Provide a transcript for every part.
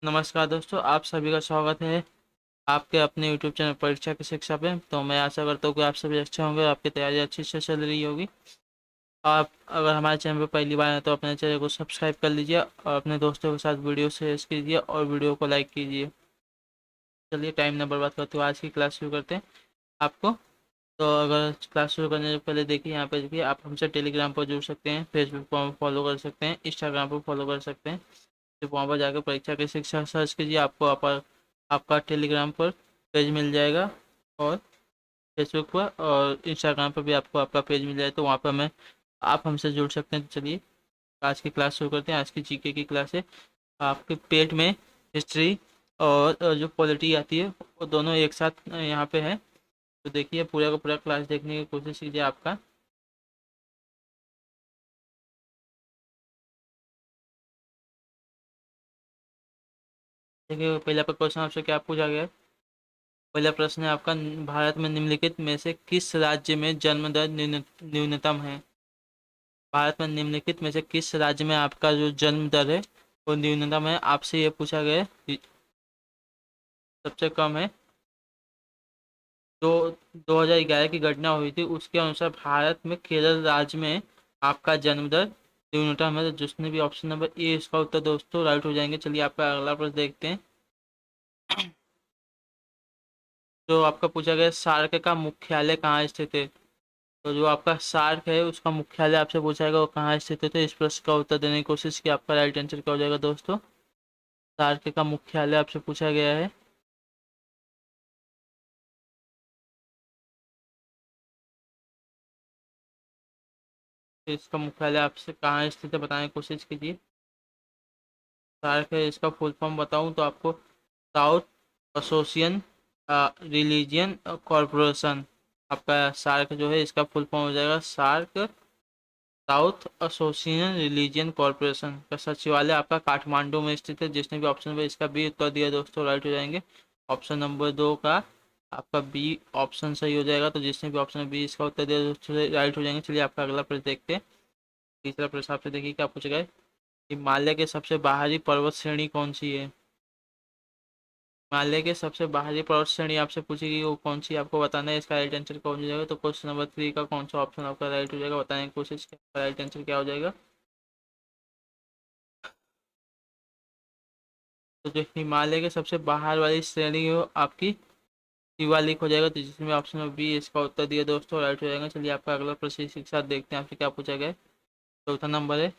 नमस्कार दोस्तों, आप सभी का स्वागत है आपके अपने यूट्यूब चैनल परीक्षा की शिक्षा पे। तो मैं आशा करता हूँ कि आप सभी अच्छे होंगे, आपकी तैयारी अच्छी से चल रही होगी। आप अगर हमारे चैनल पर पहली बार हैं तो अपने चैनल को सब्सक्राइब कर लीजिए और अपने दोस्तों के साथ वीडियो शेयर कीजिए और वीडियो को लाइक कीजिए। चलिए टाइम ना बर्बाद करते हुए आज की क्लास शुरू करते हैं आपको। तो अगर क्लास शुरू करने से पहले देखिए, यहाँ पे देखिए आप हमसे टेलीग्राम पर जुड़ सकते हैं, फेसबुक पर फॉलो कर सकते हैं, इंस्टाग्राम पर फॉलो कर सकते हैं। तो वहाँ पर जाकर परीक्षा की शिक्षा सर्च कीजिए, आपको आपका टेलीग्राम पर पेज मिल जाएगा और फेसबुक पर और इंस्टाग्राम पर भी आपको आपका पेज मिल जाएगा। तो वहाँ पर आप हमसे जुड़ सकते हैं। तो चलिए आज की क्लास शुरू करते हैं। आज की जीके की क्लास है। आपके पेट में हिस्ट्री और जो पॉलिटी आती है वो दोनों एक साथ यहाँ पे है। तो देखिए पूरा का पूरा क्लास देखने की कोशिश कीजिए आपका। देखिए पहला क्वेश्चन आपसे क्या पूछा गया है। पहला प्रश्न है आपका, भारत में निम्नलिखित में से किस राज्य में जन्म दर न्यूनतम है। भारत में निम्नलिखित में से किस राज्य में आपका जो जन्म दर है वो न्यूनतम है, आपसे ये पूछा गया है। सबसे कम है जो 2011 की घटना हुई थी उसके अनुसार भारत में केरल राज्य में आपका जन्म दर न्यूनतम है। तो जिसने भी ऑप्शन नंबर ए इसका उत्तर दोस्तों राइट हो जाएंगे। चलिए आपका अगला प्रश्न देखते हैं। जो आपका पूछा गया सार्क का मुख्यालय कहाँ स्थित है। तो जो आपका सार्क है उसका मुख्यालय आपसे पूछा जाएगा वो कहाँ स्थित है। तो इस प्रश्न का उत्तर देने की कोशिश की, आपका राइट आंसर क्या हो जाएगा दोस्तों। सार्क का मुख्यालय आपसे पूछा गया है। तो इसका मुख्यालय आपसे कहाँ स्थित है बताने की कोशिश कीजिए। सार्क है, इसका फुल फॉर्म बताऊं तो आपको साउथ एसोसिएशन रिलीजियन कॉरपोरेशन। आपका सार्क जो है इसका फुल फॉर्म हो जाएगा SAARC South Association Religion Corporation. का सचिवालय आपका काठमांडू में स्थित है। जिसने भी ऑप्शन नंबर इसका बी उत्तर दिया दोस्तों राइट हो जाएंगे। ऑप्शन नंबर 2 का आपका बी ऑप्शन सही हो जाएगा। तो जिसने भी ऑप्शन बी इसका उत्तर दिया दोस्तों राइट हो जाएंगे। चलिए आपका अगला प्रश्न देखते हैं। तीसरा प्रश्न आपसे देखिए क्या पूछा गया है। हिमालय के सबसे बाहरी पर्वत श्रेणी कौन सी है। हिमालय के सबसे बाहरी पर्वत श्रेणी आपसे पूछेगी वो कौन सी, आपको बताना है। इसका राइट आंसर कौन हो जाएगा। तो क्वेश्चन नंबर 3 का कौन सा ऑप्शन आपका राइट हो जाएगा बताने की कोशिश, राइट आंसर क्या हो जाएगा। तो जो हिमालय के सबसे बाहर वाली श्रेणी है वो आपकी शिवालिक हो जाएगा। तो जिसमें ऑप्शन नंबर बी इसका उत्तर दिया दोस्तों राइट हो जाएगा। चलिए आपका अगला प्रश्न इसी के साथ देखते हैं आपसे क्या पूछा गया है। चौथा नंबर है।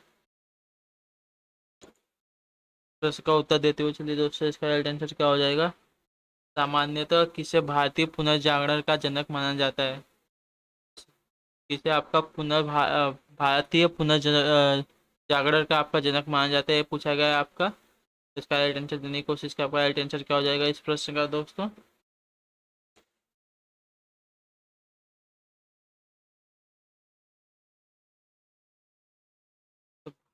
प्रश्न का उत्तर देते हुए चलिए दोस्तों इसका राइट आंसर क्या हो जाएगा। सामान्यतः किसे भारतीय पुनर्जागरण का जनक माना जाता है। किसे आपका भारतीय पुनर्जागरण का आपका जनक माना जाता है, ये पूछा गया है आपका। इसका राइट आंसर देने की कोशिश का, आपका राइट आंसर क्या हो जाएगा इस प्रश्न का दोस्तों।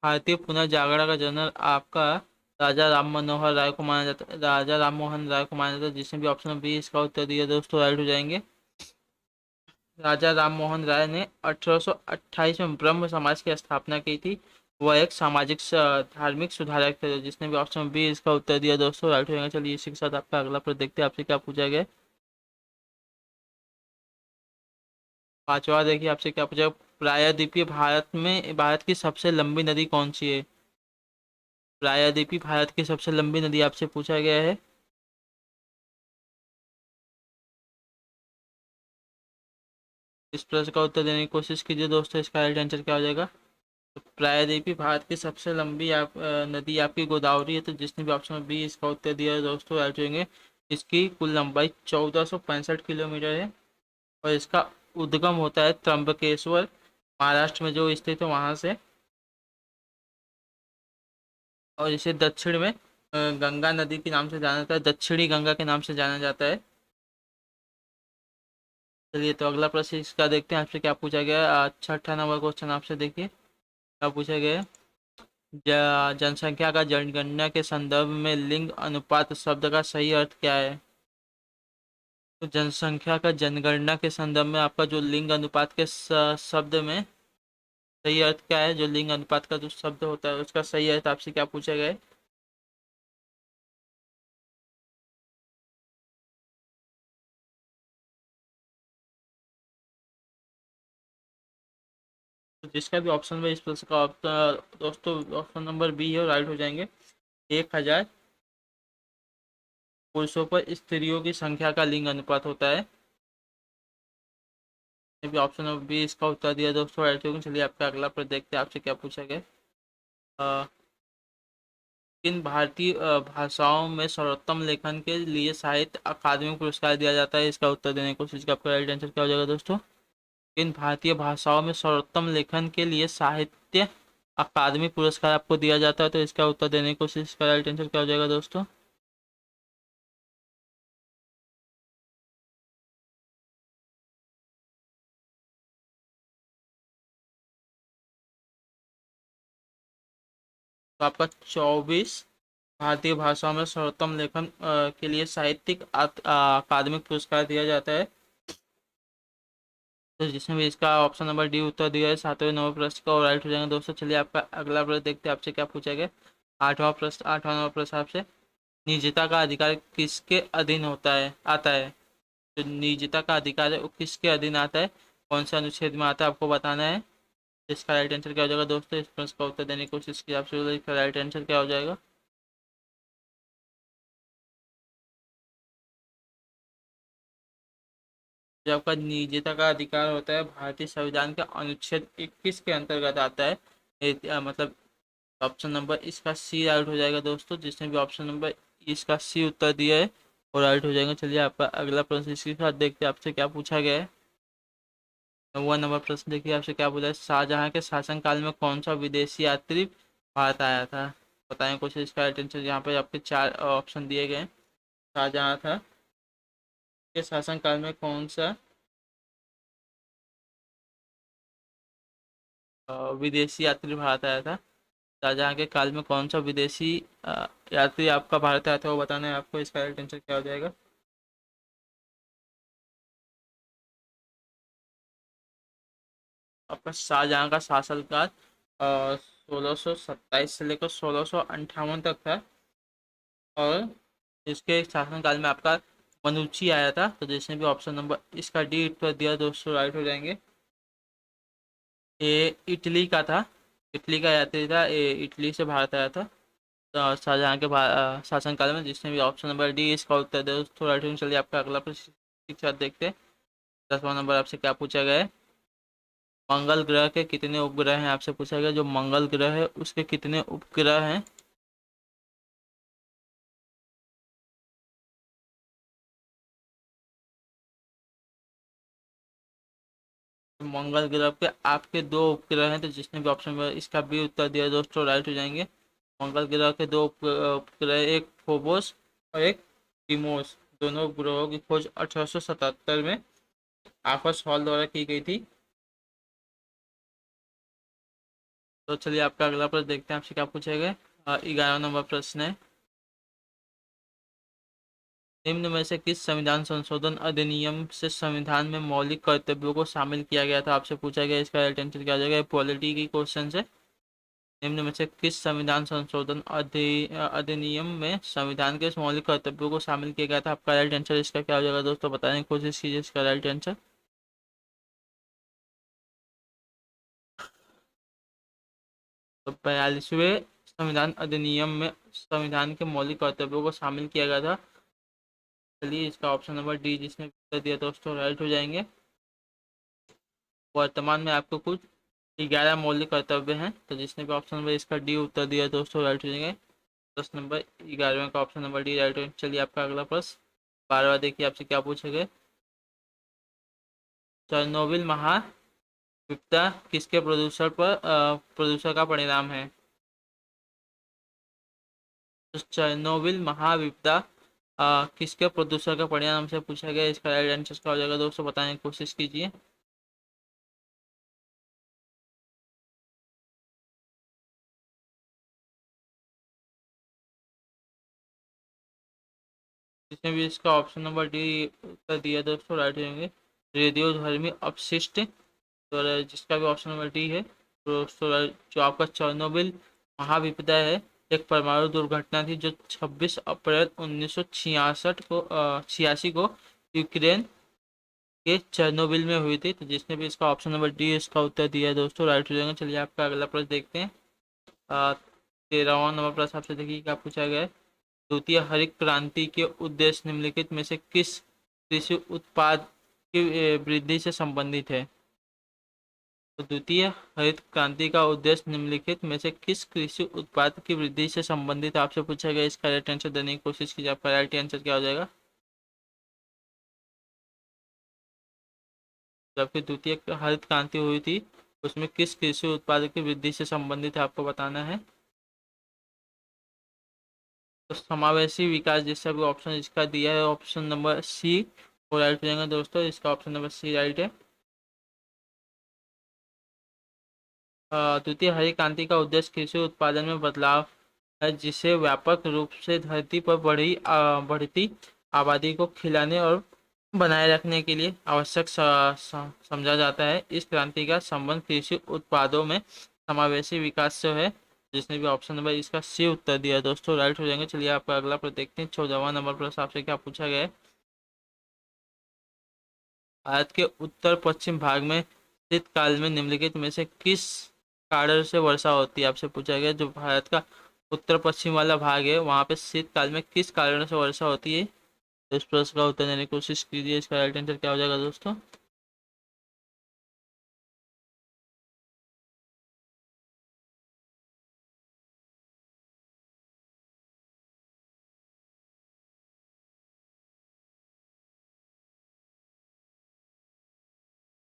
भारतीय पुनर्जागरण का जनरल आपका राजा राम मनोहर राय को माना जाता है, राजा राम मोहन राय को माना जाता है। जिसने भी ऑप्शन बी इसका उत्तर दिया दोस्तों राइट हो जाएंगे। राजा राम मोहन राय ने 1828 में ब्रह्म समाज की स्थापना की थी। वह एक सामाजिक धार्मिक सुधारक थे। जिसने भी ऑप्शन बी इसका उत्तर दिया दोस्तों राइट हो जाएगा। चलिए इसी के साथ आपका अगला प्रश्न देखते हैं आपसे क्या पूछा गया है। पांचवा देखिए आपसे क्या पूछा, प्रायद्वीपीय भारत की सबसे लंबी नदी कौन सी है। प्रायद्वीपीय भारत की सबसे लंबी नदी आपसे पूछा गया है। इस प्रश्न का उत्तर देने की कोशिश कीजिए दोस्तों, इसका राइट आंसर क्या हो जाएगा। तो प्रायद्वीपीय भारत की सबसे लंबी नदी आपकी गोदावरी है। तो जिसने भी ऑप्शन बी इसका उत्तर दिया है दोस्तों राइट होंगे। इसकी कुल लंबाई 1465 किलोमीटर है और इसका उद्गम होता है त्र्यंबकेश्वर महाराष्ट्र में जो स्थित है वहां से। और इसे दक्षिण में गंगा नदी के नाम से जाना जाता है, दक्षिणी गंगा के नाम से जाना जाता है। चलिए तो अगला प्रश्न इसका देखते हैं आपसे क्या पूछा गया है। छठा नंबर क्वेश्चन आपसे देखिए क्या पूछा गया है। जनसंख्या का जनगणना के संदर्भ में लिंग अनुपात शब्द का सही अर्थ क्या है। तो जनसंख्या का जनगणना के संदर्भ में आपका जो लिंग अनुपात के शब्द में सही अर्थ क्या है, जो लिंग अनुपात का जो शब्द होता है उसका सही अर्थ आपसे क्या पूछा गया है। तो जिसका भी ऑप्शन में इस प्रश्न का दोस्तों ऑप्शन नंबर बी है, राइट हो जाएंगे। 1000 पुरुषों पर स्त्रियों की संख्या का लिंग अनुपात होता है। ये भी ऑप्शन नंबर बी इसका उत्तर दिया दोस्तों, राइट हो गया। चलिए आपका अगला प्रश्न देखते हैं आपसे क्या पूछा गया। अ, किन भारतीय भाषाओं में सर्वोत्तम लेखन के लिए साहित्य अकादमी पुरस्कार दिया जाता है? इसका उत्तर देने की कोशिश का आपका राइट आंसर क्या हो जाएगा दोस्तों? किन भारतीय भाषाओं में सर्वोत्तम लेखन के लिए साहित्य अकादमी पुरस्कार आपको दिया जाता है? तो इसका उत्तर देने की कोशिश का राइट आंसर क्या हो जाएगा दोस्तों? तो आपका 24 भारतीय भाषाओं में सर्वोत्तम लेखन के लिए साहित्यिक अकादमिक पुरस्कार दिया जाता है। तो जिसमें भी इसका ऑप्शन नंबर डी उत्तर दिया है 7वें नंबर प्रश्न का, और राइट हो जाएगा दोस्तों। चलिए आपका अगला प्रश्न देखते हैं आपसे क्या पूछा गया। 8वां नंबर प्रश्न आपसे, निजता का अधिकार किसके अधीन होता है आता है? जो निजता का अधिकार है वो किसके अधीन आता है, कौन से अनुच्छेद में आता है, आपको बताना है। इसका राइट आंसर क्या हो जाएगा दोस्तों? इस प्रश्न का उत्तर देने की कोशिश की आपसे, इसका राइट आंसर क्या हो जाएगा? जो आपका निजता का अधिकार होता है भारतीय संविधान के अनुच्छेद 21 के अंतर्गत आता है। मतलब ऑप्शन नंबर इसका सी राइट हो जाएगा दोस्तों, जिसने भी ऑप्शन नंबर इसका सी उत्तर दिया है वो राइट हो जाएगा। चलिए आपका अगला प्रश्न इसके साथ देखते हैं आपसे क्या पूछा गया है। 9वां नंबर प्रश्न देखिए आपसे क्या पूछा है। शाहजहां के शासनकाल में कौन सा विदेशी यात्री भारत आया था? बताएं कुछ इसका राइट आंसर। यहाँ पे आपके 4 ऑप्शन दिए गए हैं। शाहजहां था के शासनकाल में कौन सा विदेशी यात्री भारत आया था? शाहजहां के काल में कौन सा विदेशी यात्री आपका भारत आया था, वो बताना है आपको। इसका राइट आंसर क्या हो जाएगा? आपका शाहजहां का शासनकाल 1627 से लेकर 1658 तक था। और इसके शासनकाल में आपका मनुची आया था। तो जिसने भी ऑप्शन नंबर इसका डी उत्तर दिया दोस्तों, राइट हो जाएंगे। ये इटली का था, इटली का यात्री था, ये इटली से भारत आया था। तो शाहजहां के शासनकाल में, जिसने भी ऑप्शन नंबर डी इसका उत्तर दिया दोस्तों, राइट हो जाएंगे। चलिए आपका अगला प्रश्न के साथ देखते हैं। 10वां नंबर आपसे क्या पूछा गया है। मंगल ग्रह के कितने उपग्रह हैं आपसे पूछा गया। जो मंगल ग्रह है उसके कितने उपग्रह हैं? तो मंगल ग्रह पे आपके 2 उपग्रह हैं। तो जिसने भी ऑप्शन में इसका बी उत्तर दिया दोस्तों, राइट हो जाएंगे। मंगल ग्रह के 2 उपग्रह, एक फोबोस और एक डिमोस। दोनों उपग्रहों की खोज 1877 में आल्फा हॉल द्वारा की गई थी। तो चलिए आपका अगला प्रश्न देखते हैं आपसे क्या पूछा गया। 11वां नंबर प्रश्न है, निम्न में से किस संविधान संशोधन अधिनियम से संविधान में मौलिक कर्तव्यों को शामिल किया गया था? आपसे पूछा गया। इसका राइट आंसर क्या आ जाएगा? पॉलिटी की क्वेश्चन है। निम्न में से किस संविधान संशोधन अधिनियम में संविधान के इस मौलिक कर्तव्यों को शामिल किया गया था? आपका राइट आंसर इसका क्या हो जाएगा दोस्तों? बताने की कोशिश कीजिए इसका राइट आंसर। तो 42वें संविधान अधिनियम में संविधान के मौलिक कर्तव्यों को शामिल किया गया था। चलिए इसका ऑप्शन नंबर डी जिसने उत्तर दिया दोस्तों, राइट हो जाएंगे। वर्तमान में आपको कुछ 11 मौलिक कर्तव्य हैं। तो जिसने भी ऑप्शन नंबर इसका डी उत्तर दिया दोस्तों, राइट हो जाएंगे। 10 नंबर 11वें का ऑप्शन नंबर डी राइट हो। चलिए आपका अगला प्रश्न 12वां देखिए आपसे क्या पूछेंगे। चेरनोबिल महाविपदा किसके प्रदूषण का परिणाम है? तो चेरनोबिल महाविपदा किसके प्रदूषण का परिणाम से पूछा गया। इसका राइट आंसर क्या हो जाएगा दोस्तों? बताने की कोशिश कीजिए। जिसने भी इसका ऑप्शन नंबर डी उत्तर दिया दोस्तों, राइट हो जाएंगे। रेडियोधर्मी अपशिष्ट, तो जिसका भी ऑप्शन नंबर डी है दोस्तों, जो आपका चेरनोबिल महाविपदा है, एक परमाणु दुर्घटना थी जो 26 अप्रैल 1966 को 86 को यूक्रेन ये चेरनोबिल में हुई थी। तो जिसने भी इसका ऑप्शन नंबर डी इसका उत्तर दिया है दोस्तों, राइट हो जाएंगे। चलिए आपका अगला प्रश्न देखते हैं। 13वां नंबर प्रश्न आपसे देखिए क्या पूछा गया है। द्वितीय हरित क्रांति के उद्देश्य निम्नलिखित में से किस कृषि उत्पाद की वृद्धि से संबंधित है। तो द्वितीय हरित क्रांति का उद्देश्य निम्नलिखित में से किस कृषि उत्पाद की वृद्धि से संबंधित आपसे पूछा गया। इसका राइट आंसर देने की कोशिश कीजिए। आपका राइट आंसर क्या हो जाएगा। जबकि द्वितीय हरित क्रांति हुई थी उसमें किस कृषि उत्पाद की वृद्धि से संबंधित है आपको बताना है। तो समावेशी विकास जैसा भी ऑप्शन इसका दिया है ऑप्शन नंबर सी वो राइट हो जाएगा दोस्तों। इसका ऑप्शन नंबर सी राइट है। द्वितीय हरित क्रांति का उद्देश्य कृषि उत्पादन में बदलाव है जिसे व्यापक रूप से धरती पर बढ़ती आबादी को खिलाने और बनाए रखने के लिए आवश्यक समझा जाता है। इस क्रांति का संबंध कृषि उत्पादों में समावेशी विकास से है। जिसने भी ऑप्शन नंबर इसका सी उत्तर दिया है दोस्तों राइट हो जाएंगे। चलिए आपका अगला प्रश्न देखते हैं। 14वां नंबर प्रश्न आपसे क्या पूछा गया है। भारत के उत्तर पश्चिम भाग में शीतकाल में निम्नलिखित में से किस कारण से वर्षा होती है आपसे पूछा गया। जो भारत का उत्तर पश्चिम वाला भाग है वहाँ पे शीतकाल में किस कारण से वर्षा होती है। तो इस प्रश्न का उत्तर देने की कोशिश कीजिए। इसका राइट आंसर क्या हो जाएगा दोस्तों।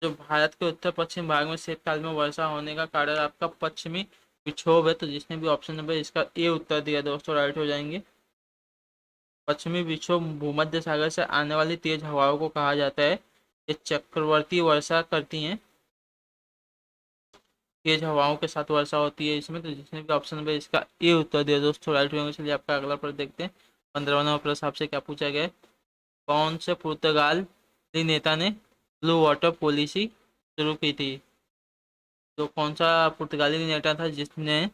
जो भारत के उत्तर पश्चिम भाग में शीतकाल में वर्षा होने का कारण आपका पश्चिमी विक्षोभ है। तो जिसने भी ऑप्शन नंबर इसका ए उत्तर दिया दोस्तों राइट हो जाएंगे। पश्चिमी विक्षोभ भूमध्य सागर से आने वाली तेज हवाओं को कहा जाता है। ये चक्रवर्ती वर्षा करती हैं। तेज हवाओं के साथ वर्षा होती है इसमें। तो जिसने भी ऑप्शन नंबर इसका ए उत्तर दिया दोस्तों राइट होंगे। चलिए आपका अगला प्रश्न देखते हैं। 15वां नंबर प्रश्न आपसे क्या पूछा गया है। कौन से पुर्तगाली नेता ने ब्लू वाटर पॉलिसी शुरू की थी। तो कौन सा पुर्तगाली नेता था जिसने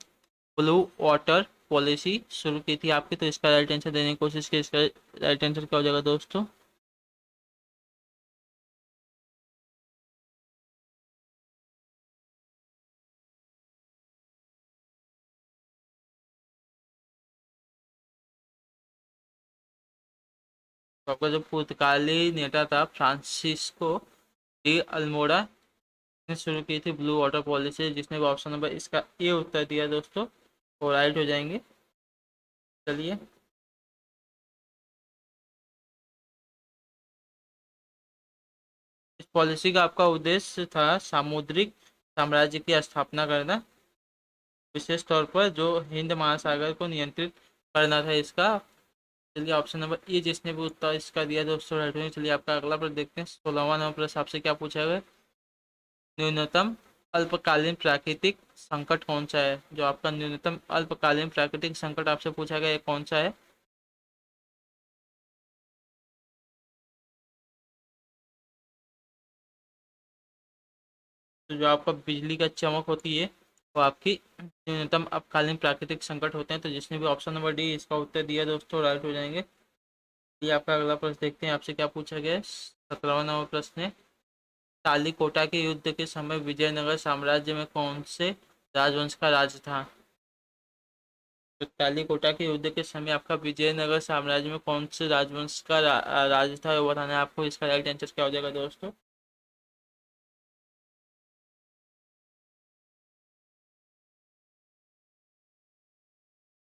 ब्लू वाटर पॉलिसी शुरू की थी आपकी। तो इसका राइट आंसर देने की कोशिश की। इसका राइट आंसर क्या हो जाएगा दोस्तों। तो आपका जो पुर्तगाली नेता था फ्रांसिस्को डी अल्मोड़ा ने शुरू की थी ब्लू वाटर पॉलिसी। जिसने भी ऑप्शन नंबर इसका ए उत्तर दिया दोस्तों वो राइट हो जाएंगे। चलिए इस पॉलिसी का आपका उद्देश्य था सामुद्रिक साम्राज्य की स्थापना करना। विशेष तौर पर जो हिंद महासागर को नियंत्रित करना था इसका। चलिए ऑप्शन नंबर ए जिसने भी उत्तर इसका दिया दोस्तों राइट होंगे। चलिए आपका अगला प्रश्न देखते हैं। 16वां नंबर प्रश्न आपसे क्या पूछा गया। न्यूनतम अल्पकालीन प्राकृतिक संकट कौन सा है। जो आपका न्यूनतम अल्पकालीन प्राकृतिक संकट आपसे पूछा गया है कौन सा है। तो जो आपका बिजली का चमक होती है वो आपकी न्यूनतम अल्पकालीन प्राकृतिक संकट होते हैं। तो जिसने भी ऑप्शन नंबर डी इसका उत्तर दिया दोस्तों राइट हो जाएंगे। ये आपका अगला प्रश्न देखते हैं। आपसे क्या पूछा गया है। 17वां नंबर प्रश्न है। तालीकोटा के युद्ध के समय विजयनगर साम्राज्य में कौन से राजवंश का राज था। तो तालीकोटा के युद्ध के समय आपका विजयनगर साम्राज्य में कौन से राजवंश का राज था वो बताना है आपको। इसका राइट आंसर क्या हो जाएगा दोस्तों।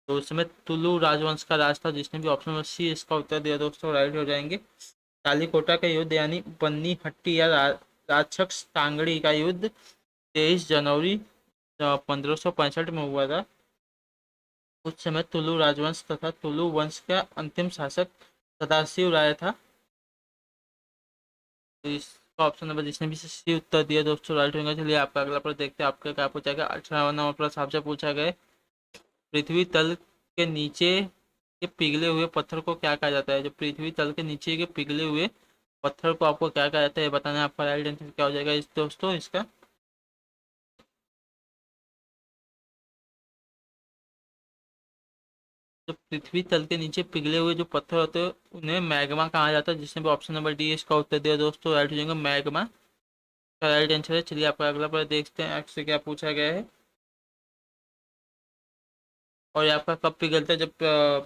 तो उस समय तुलु राजवंश का राज था। जिसने भी ऑप्शन नंबर सी इसका उत्तर दिया दोस्तों राइट हो जाएंगे। तालीकोटा का युद्ध यानी बन्नी हट्टी या राजछक्स टांगड़ी का युद्ध 23 जनवरी 1565 में हुआ था। उस समय तुलु राजवंश तथा तुलु वंश का अंतिम शासक सदाशिव राय था। तो इसका ऑप्शन नंबर जिसने भी सी उत्तर दिया दोस्तों राइट होंगे। चलिए आपका अगला प्रश्न देखते हैं। आपका क्या पूछा गया। 18वां नंबर प्रश्न आपसे पूछा गया। पृथ्वी तल के नीचे के पिघले हुए पत्थर को क्या कहा जाता है। जो पृथ्वी तल के नीचे के पिघले हुए पत्थर को आपको क्या कहा जाता है बताना है। आपका राइट आंसर क्या हो जाएगा इस दोस्तों इसका। जो पृथ्वी तल के नीचे पिघले हुए जो पत्थर होते हैं उन्हें मैग्मा कहा जाता है, जिसने भी ऑप्शन नंबर डी इसका उत्तर दिया दोस्तों, राइट हो जाएगा मैग्मा का राइट आंसर है। चलिए आपका अगला प्रश्न देखते हैं आपसे क्या पूछा गया है। और ये आपका कब पिघलता है? जब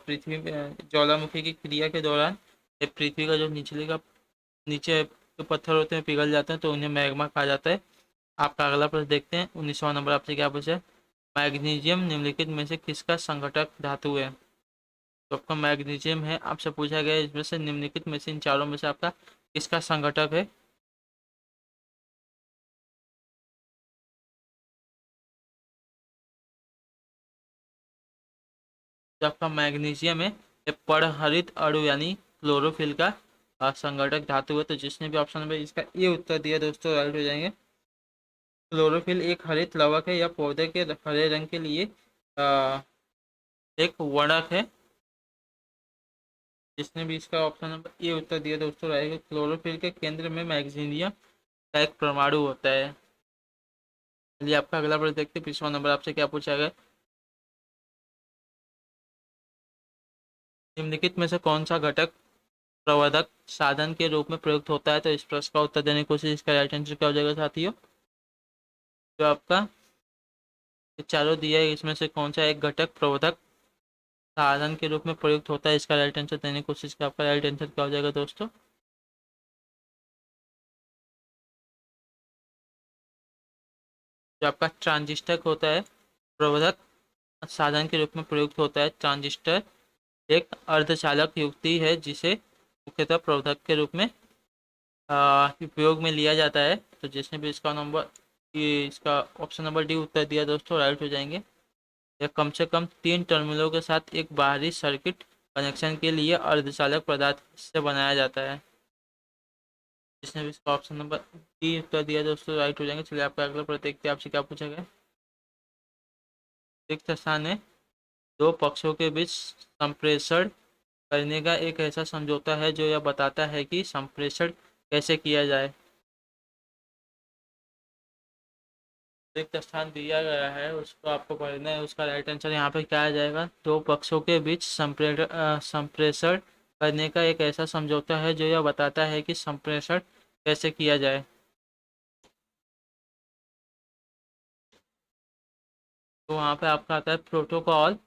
पृथ्वी में ज्वालामुखी की क्रिया के दौरान जब पृथ्वी का जो निचले का नीचे जो पत्थर होते हैं पिघल जाते हैं तो उन्हें मैग्मा कहा जाता है। आपका अगला प्रश्न देखते हैं। 19वां नंबर आपसे क्या पूछा है? मैग्नीशियम निम्नलिखित में से किसका संघटक धातु है? तो आपका मैग्नीशियम है, आपसे पूछा गया है इसमें से निम्नलिखित में से इन चारों में से आपका किसका संघटक है? जो आपका मैग्नीशियम है ये परहरित अणु यानी क्लोरोफिल का संघटक धातु है। तो जिसने भी ऑप्शन नंबर इसका ये उत्तर दिया दोस्तों राइट हो जाएंगे। क्लोरोफिल एक हरित लवक है या पौधे के हरे रंग के लिए अ, एक वर्णक है। जिसने भी इसका ऑप्शन नंबर ये उत्तर दिया दोस्तों रहेगा। क्लोरोफिल के केंद्र में मैग्नीशियम का एक परमाणु होता है। चलिए आपका अगला प्रश्न देखते हैं। 20वां नंबर आपसे क्या पूछा गया? निम्नलिखित में से कौन सा घटक प्रवर्धक साधन के रूप में प्रयुक्त होता है? तो इस प्रश्न का उत्तर देने की कोशिश, इसका राइट आंसर क्या हो जाएगा साथियों? जो आपका ये चारों दिया है इसमें से कौन सा एक घटक प्रवर्धक साधन के रूप में प्रयुक्त होता है? इसका राइट आंसर देने की कोशिश का आपका राइट आंसर क्या हो जाएगा दोस्तों? जो आपका ट्रांजिस्टर होता है प्रवर्धक साधन के रूप में प्रयुक्त होता है। ट्रांजिस्टर एक अर्धचालक युक्ति है जिसे मुख्यतः प्रवर्धक के रूप में उपयोग में लिया जाता है। तो जिसने भी इसका नंबर ये इसका ऑप्शन नंबर डी उत्तर दिया दोस्तों राइट हो जाएंगे। यह कम से कम 3 टर्मिनलों के साथ एक बाहरी सर्किट कनेक्शन के लिए अर्धचालक पदार्थ से बनाया जाता है। जिसने भी इसका ऑप्शन नंबर डी उत्तर दिया दोस्तों राइट हो जाएंगे। चलिए आपका अगला प्रश्न देखते हैं आपसे क्या पूछा गया। रिक्त स्थान है दो पक्षों के बीच संप्रेषण करने का एक ऐसा समझौता है जो यह बताता है कि संप्रेषण कैसे किया जाए। रिक्त स्थान दिया गया है उसको आपको पढ़ना है। उसका राइट आंसर यहाँ पे क्या आ जाएगा? दो पक्षों के बीच संप्रेषण करने का एक ऐसा समझौता है जो यह बताता है कि संप्रेषण कैसे किया जाए। तो वहाँ पे आपका आता है प्रोटोकॉल,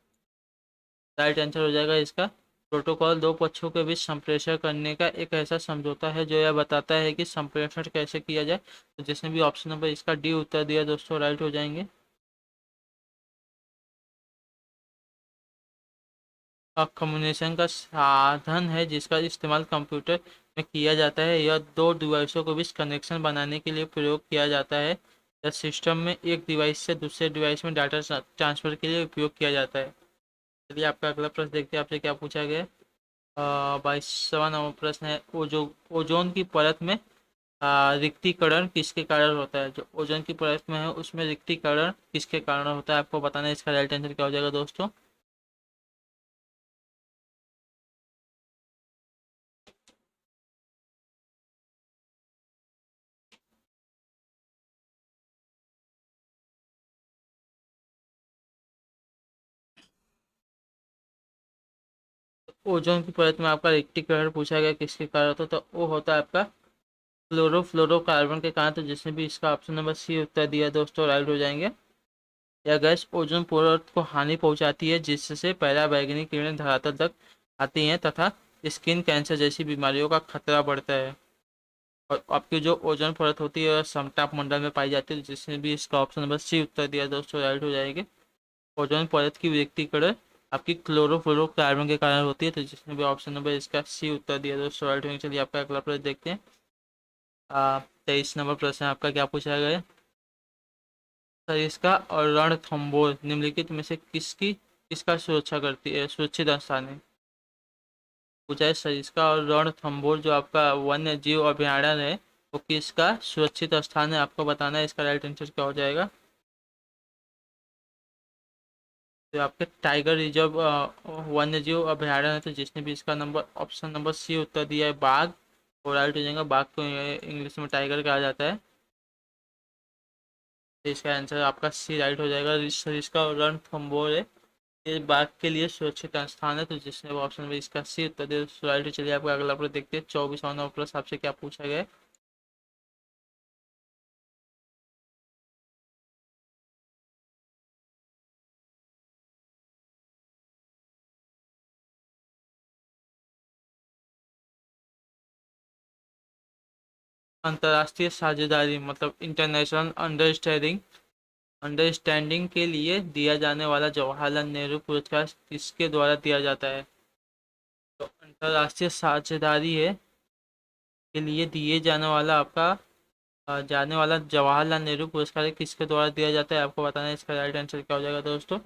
राइट आंसर हो जाएगा इसका। प्रोटोकॉल दो पक्षों के बीच संप्रेषण करने का एक ऐसा समझौता है जो यह बताता है कि संप्रेषण कैसे किया जाए। तो जिसने भी ऑप्शन नंबर इसका डी उत्तर दिया दोस्तों राइट हो जाएंगे। कम्युनिकेशन का साधन है जिसका इस्तेमाल कंप्यूटर में किया जाता है। यह दो डिवाइसों के बीच कनेक्शन बनाने के लिए प्रयोग किया जाता है। यह सिस्टम में एक डिवाइस से दूसरे डिवाइस में डाटा ट्रांसफर के लिए उपयोग किया जाता है। चलिए आपका अगला प्रश्न देखते हैं आपसे क्या पूछा गया है। 22वां नंबर प्रश्न है ओजोन की परत में रिक्तीकरण किसके कारण होता है? जो ओजोन की परत में है उसमें रिक्तीकरण किसके कारण होता है आपको बताना है। इसका राइट आंसर क्या हो जाएगा दोस्तों? ओजोन की परत में आपका रिक्तीकरण पूछा गया किसके कारण होता है? तो वो होता है आपका क्लोरोफ्लोरोकार्बन के कारण। तो जिसने भी इसका ऑप्शन नंबर सी उत्तर दिया दोस्तों राइट हो जाएंगे। यह गैस ओजोन परत को हानि पहुंचाती है जिससे पहला बैगनी किरणें धरातल तक आती हैं तथा स्किन कैंसर जैसी बीमारियों का खतरा बढ़ता है। और आपकी जो ओजोन परत होती है वह समताप मंडल में पाई जाती है। जिसने भी इसका ऑप्शन नंबर सी उत्तर दिया दोस्तों राइट हो जाएंगे। ओजोन परत की व्यक्तिकरण आपकी क्लोरोफ्लोरोकार्बन के कारण होती है। तो जिसने भी ऑप्शन नंबर इसका सी उत्तर दिया दोस्तों राइट होंगे। चलिए आपका अगला प्रश्न देखते हैं। 23 नंबर प्रश्न आपका क्या पूछा गया है? सरिस्का और रणथंभौर निम्नलिखित में से किसका सुरक्षा करती है सुरक्षित स्थान है? पूछा है सरिस्का और रणथंभौर जो आपका वन्य जीव अभयारण्य है वो किसका सुरक्षित स्थान है आपको बताना है। इसका राइट आंसर क्या हो जाएगा? तो आपके टाइगर रिजर्व वन्य जीव अभयारण्य है। तो जिसने भी इसका नंबर ऑप्शन नंबर सी उत्तर दिया है बाघ और राइट हो जाएगा। बाघ को इंग्लिश में टाइगर कहा जाता है। तो इसका आंसर आपका सी राइट हो जाएगा। इसका रणथंभौर है ये बाघ के लिए सुरक्षित स्थान है, तो जिसने वो ऑप्शन में इसका सी उत्तर दिया दोस्तों राइट। चलिए आपका अगला प्रश्न देखते हैं। 24वां नंबर प्रश्न आपसे क्या पूछा गया है। अंतर्राष्ट्रीय साझेदारी मतलब इंटरनेशनल अंडरस्टैंडिंग अंडरस्टैंडिंग के लिए दिया जाने वाला जवाहरलाल नेहरू पुरस्कार किसके द्वारा दिया जाता है। तो अंतर्राष्ट्रीय साझेदारी है के लिए दिए जाने वाला आपका जाने वाला जवाहरलाल नेहरू पुरस्कार किसके द्वारा दिया जाता है, आपको बताना है। इसका राइट आंसर क्या हो जाएगा दोस्तों।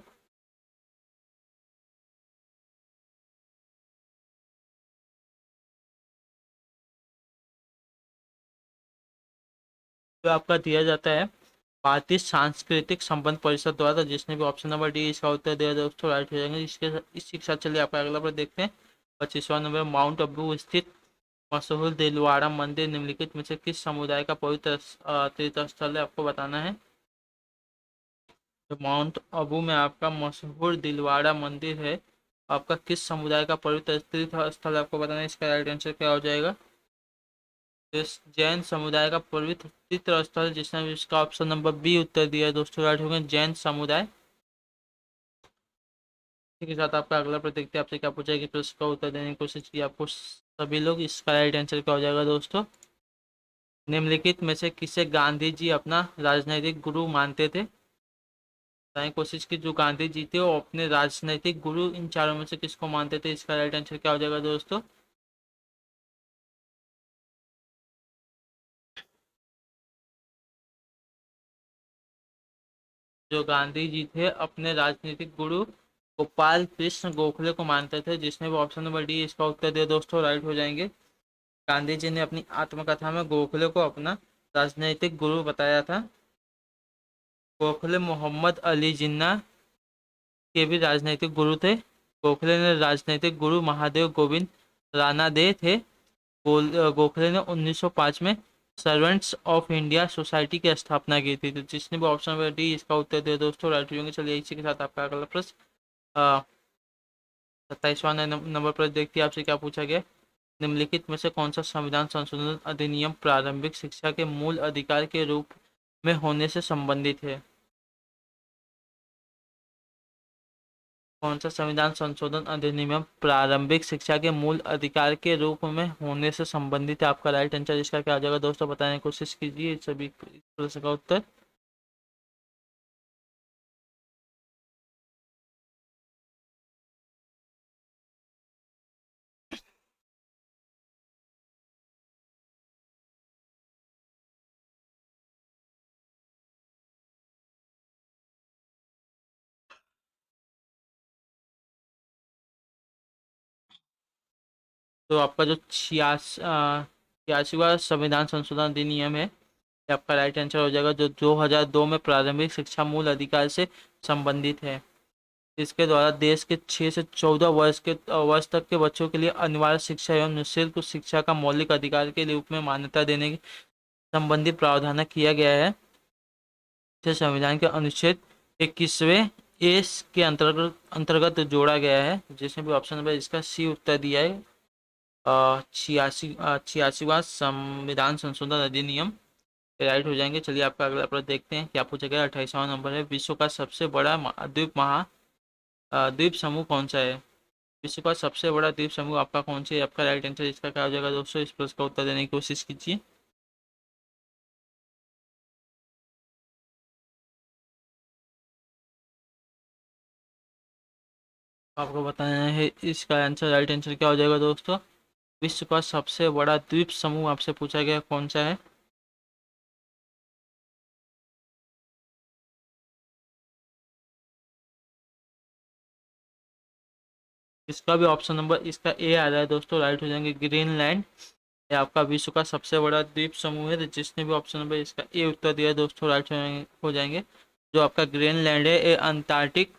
जो आपका दिया जाता है भारतीय सांस्कृतिक संबंध परिषद द्वारा, जिसने भी ऑप्शन नंबर डी इसका उत्तर दिया दोस्तों राइट हो जाएंगे। इसी के साथ चलिए आपका अगला पर देखते हैं। 25वां नंबर माउंट अबू स्थित मशहूर दिलवाड़ा मंदिर निम्नलिखित में से किस समुदाय का पवित्र तीर्थ स्थल है, आपको बताना है। तो माउंट अबू में आपका मशहूर दिलवाड़ा मंदिर है, आपका किस समुदाय का पवित्र तीर्थ स्थल है, आपको बताना है। इसका राइट आंसर क्या हो जाएगा। इस जैन समुदाय का पवित्र तीर्थ स्थल, जिसने इसका ऑप्शन नंबर बी उत्तर दिया है दोस्तों राइट हो गया, जैन समुदाय। इसी के साथ आपका अगला प्रश्न देखते हैं। आपसे क्या पूछा है कि प्रश्न का उत्तर देने की कोशिश की आपको सभी लोग। इसका राइट आंसर क्या हो जाएगा दोस्तों। निम्नलिखित में से किसे गांधी जी अपना राजनैतिक गुरु मानते थे। बताएं कोशिश की जो गांधी जी थे वो अपने राजनैतिक गुरु इन चारों में से किसको मानते थे। इसका राइट आंसर क्या हो जाएगा दोस्तों। जो गांधी जी थे अपने राजनीतिक गुरु गोपाल कृष्ण गोखले को मानते थे, जिसने वो ऑप्शन नंबर डी इसका उत्तर दिया दोस्तों राइट हो जाएंगे। गांधी जी ने अपनी आत्मकथा में गोखले को अपना राजनीतिक गुरु बताया था। गोखले मोहम्मद अली जिन्ना के भी राजनीतिक गुरु थे। गोखले ने राजनीतिक गुरु महादेव गोविंद राणा दे थे। गोखले ने 1905 में सर्वेंट्स ऑफ इंडिया सोसाइटी की स्थापना की थी। तो जिसने भी ऑप्शन नंबर डी इसका उत्तर दिया दोस्तों राइट होंगे। चलिए इसी के साथ आपका अगला प्रश्न 27वां नंबर पर देखते हैं। आपसे क्या पूछा गया। निम्नलिखित में से कौन सा संविधान संशोधन अधिनियम प्रारंभिक शिक्षा के मूल अधिकार के रूप में होने से संबंधित है। कौन सा संविधान संशोधन अधिनियम प्रारंभिक शिक्षा के मूल अधिकार के रूप में होने से संबंधित है, आपका राइट आंसर इसका क्या आ जाएगा दोस्तों, बताने की कोशिश कीजिए सभी प्रश्न का उत्तर। तो आपका जो 86वां संविधान संशोधन अधिनियम है, ये आपका राइट आंसर हो जाएगा, जो 2002 में प्रारंभिक शिक्षा मूल अधिकार से संबंधित है। इसके द्वारा देश के 6 से 14 वर्ष तक के बच्चों के लिए अनिवार्य शिक्षा एवं निःशुल्क शिक्षा का मौलिक अधिकार के रूप में मान्यता देने की संबंधित प्रावधान किया गया है। इसे संविधान के अनुच्छेद 21वें ए के अंतर्गत जोड़ा गया है, जिसमें भी ऑप्शन नंबर इसका सी उत्तर दिया है। 86वां संविधान संशोधन अधिनियम राइट हो जाएंगे। चलिए आपका अगला प्रश्न देखते हैं क्या पूछा गया। 28वां नंबर है, विश्व का सबसे बड़ा द्वीप समूह कौन सा है। विश्व का सबसे बड़ा द्वीप समूह आपका कौन सा है, आपका राइट आंसर इसका क्या हो जाएगा दोस्तों। इस प्रश्न का उत्तर देने की कोशिश कीजिए। आपको बताना है इसका आंसर, राइट आंसर क्या हो जाएगा दोस्तों। विश्व का सबसे बड़ा द्वीप समूह आपसे पूछा गया कौन सा है। इसका भी ऑप्शन नंबर इसका ए आ रहा है दोस्तों राइट हो जाएंगे, ग्रीनलैंड। ये आपका विश्व का सबसे बड़ा द्वीप समूह है, तो जिसने भी ऑप्शन नंबर इसका ए उत्तर दिया है दोस्तों राइट हो जाएंगे। जो आपका ग्रीनलैंड है ये अंटार्कटिक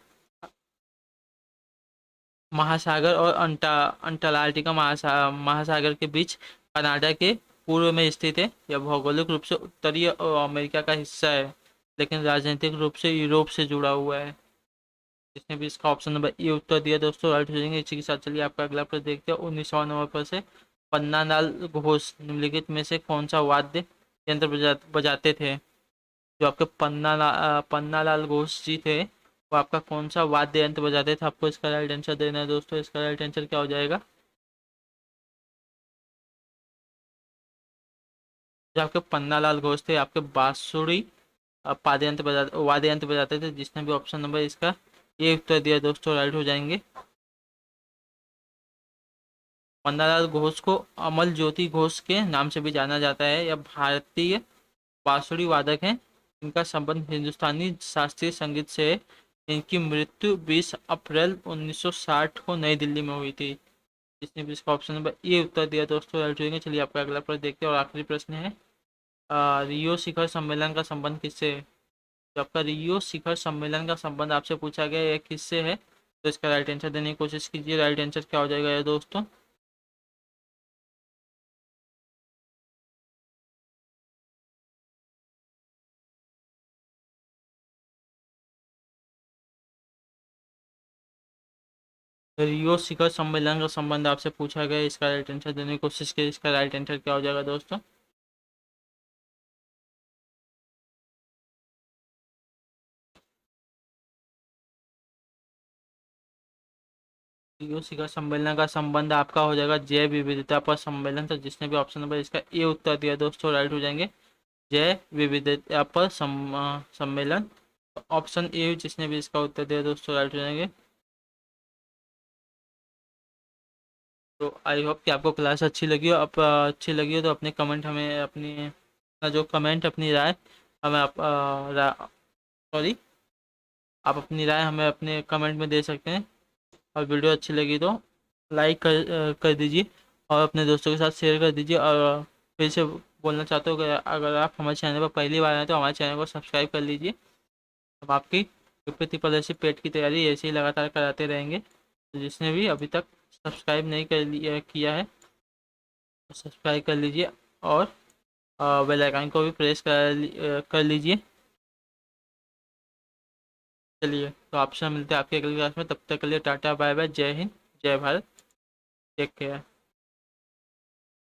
महासागर और अंटार्कटिका महासागर के बीच कनाडा के पूर्व में स्थित है। यह भौगोलिक रूप से उत्तरी अमेरिका का हिस्सा है, लेकिन राजनीतिक रूप से यूरोप से जुड़ा हुआ है। जिसने भी इसका ऑप्शन नंबर ए उत्तर दिया दोस्तों राइट हो जाएंगे। इसी के साथ चलिए आपका अगला प्रश्न देखते हैं। 19वां नंबर पर से पन्नालाल घोष निम्नलिखित में से कौन सा वाद्य यंत्र बजाते थे। जो आपके पन्नालाल घोष जी थे वो आपका कौन सा वाद्य यंत्र बजाते थे। आपको इसका राइट आंसर देना है दोस्तों। इसका राइट आंसर क्या हो जाएगा। जो आपके पन्नालाल घोष थे आपके बांसुरी वाद्य यंत्र बजाते थे। जिसने भी ऑप्शन नंबर इसका ये उत्तर दिया दोस्तों राइट हो जाएंगे। पन्नालाल घोष को अमल ज्योति घोष के नाम से भी जाना जाता है। यह भारतीय बांसुरी वादक हैं। इनका संबंध हिंदुस्तानी शास्त्रीय संगीत से है। इनकी मृत्यु 20 अप्रैल 1960 को नई दिल्ली में हुई थी। जिसने भी इसका ऑप्शन नंबर ए उत्तर दिया दोस्तों राइट हो जाएंगे। चलिए आपका अगला प्रश्न देखते हैं और आखिरी प्रश्न है। रियो शिखर सम्मेलन का संबंध किससे है। तो आपका रियो शिखर सम्मेलन का संबंध आपसे पूछा गया है किससे है। तो इसका राइट आंसर देने की कोशिश कीजिए। राइट आंसर क्या हो जाएगा दोस्तों। रियो शिखर सम्मेलन का संबंध आपसे पूछा गया है। इसका राइट आंसर देने की कोशिश कीजिए। इसका राइट आंसर क्या हो जाएगा दोस्तों। रियो शिखर सम्मेलन का संबंध आपका हो जाएगा जैव विविधता पर सम्मेलन। तो जिसने भी ऑप्शन नंबर इसका ए उत्तर दिया दोस्तों राइट हो जाएंगे। जैव विविधता पर सम्मेलन ऑप्शन ए जिसने भी इसका उत्तर दिया दोस्तों राइट हो जाएंगे। तो आई होप कि आपको क्लास अच्छी लगी हो। अच्छी लगी हो तो अपने कमेंट हमें अपनी अपना जो कमेंट अपनी राय हमें आप सॉरी आप अपनी राय हमें अपने कमेंट में दे सकते हैं। और वीडियो अच्छी लगी तो लाइक कर दीजिए और अपने दोस्तों के साथ शेयर कर दीजिए। और फिर से बोलना चाहते हो कि अगर आप हमारे चैनल पर पहली बार आए तो हमारे चैनल को सब्सक्राइब कर लीजिए। हम आपकी यूपी प्रदर्शी पेट की तैयारी ऐसे ही लगातार कराते रहेंगे। तो जिसने भी अभी तक सब्सक्राइब नहीं किया है तो सब्सक्राइब कर लीजिए और बेल आइकन को भी प्रेस कर लीजिए। चलिए तो आपसे मिलते हैं आपके अगली क्लास में। तब तक के लिए टाटा बाय बाय। जय हिंद जय भारत। Take care.